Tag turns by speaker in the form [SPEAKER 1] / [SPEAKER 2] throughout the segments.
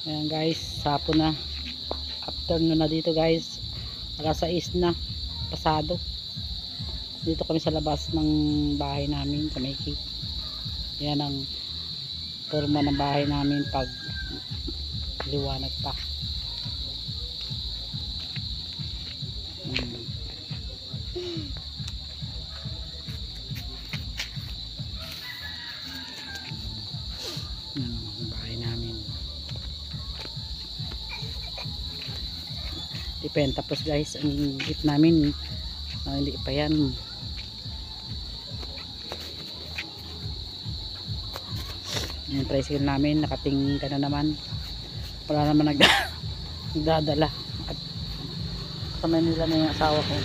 [SPEAKER 1] Ayan guys, hapon na. Afternoon na dito guys. Alas 6 na. Pasado. Dito kami sa labas ng bahay namin sa Mayki. Yan ang forma ng bahay namin pag liwanag pa. Yan ang bahay namin. Depende. Tapos guys, ang git namin hindi pa yan. Yung tricycle namin nakatingin ka na naman, wala naman nagdadala. At sa Manila na yung asawa ko,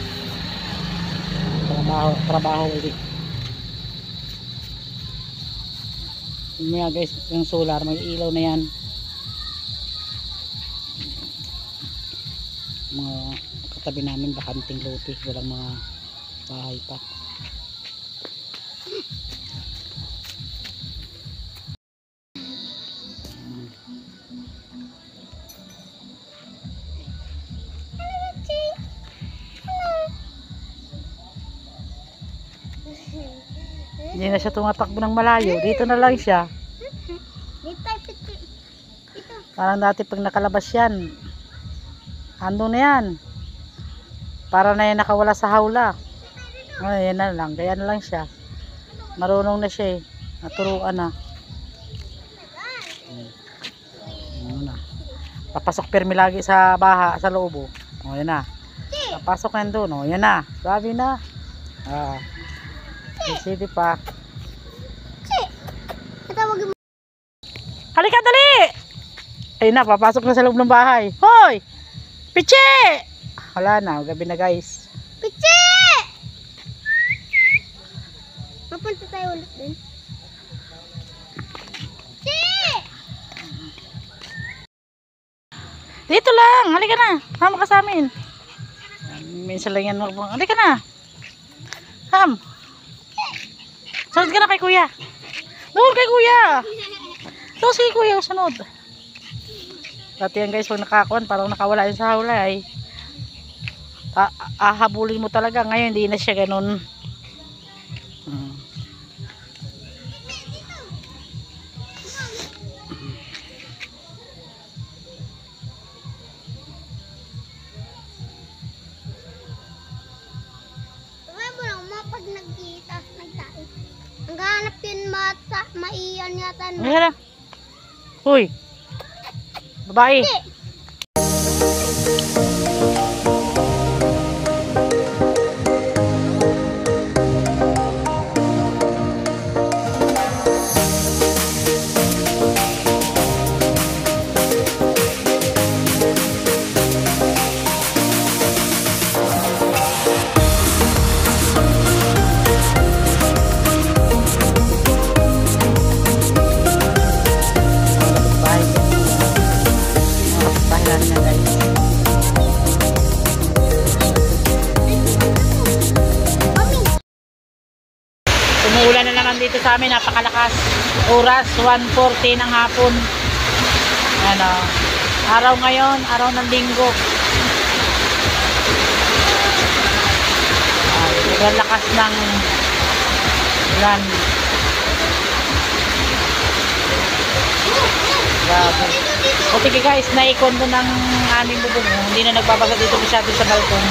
[SPEAKER 1] trabaho ulit. Yun nga guys, yung solar may ilaw na yan. Mga katabi namin bakanting lote, walang mga bahay pa. Hindi na siya tumatakbo ng malayo. Dito na lang siya. Parang dati pag nakalabas yan, ando na yan. Para na yan nakawala sa hawla. Yan na lang. Kaya na lang siya. Marunong na siya eh. Naturuan na. Na. Papasok pirmi lagi sa baha, sa loob. O yan na. Papasok na doon. O yan na. Sabi na. Sige pa. Halika dali. Ayun na, papasok na sa loob ng bahay. Hoy! Pichi! Wala na, gabi na guys.
[SPEAKER 2] Pichi! Mapunta tayo ulit din. Pichi!
[SPEAKER 1] Dito lang, halika na. Hama ka sa amin. Minsan lang yan. Halika na. Ham. Sunod ka na kay kuya. Doon kay kuya. Doon si kuya, sunod. Dati yan guys, pag nakakuan, parang nakawala yun sa hawla ay ahabulin mo talaga. Ngayon, hindi na siya ganun.
[SPEAKER 2] Pag nagkita, nagtae. Ang hanap yun maiyan yata.
[SPEAKER 1] Ayan na. Uy. Babae. Umuulan na naman dito sa amin, napakalakas. Oras 1:40 ng hapon. Ano, araw ngayon, araw ng linggo. Ang lakas ng ulan. Grabe. O sige guys, naikon doon ng aming bubong. Hindi na nagbabasa dito masyado sa balkon.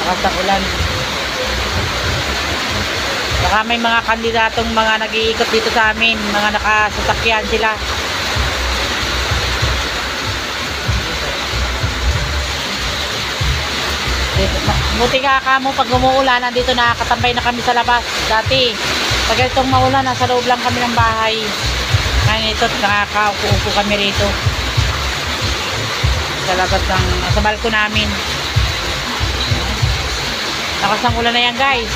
[SPEAKER 1] Lakas ng ulan. Baka may mga kandidatong mga nag-iikot dito sa amin, mga nakasasakyan sila. Buti nga kamo pag umuulan, nandito nakakatambay na kami sa labas. Dati, pag itong maulan, nasa loob lang kami ng bahay. Ngayon ito, nakakaupo kami rito. Sa labas ng, sa balko namin. Lakas ng ulan na yan guys.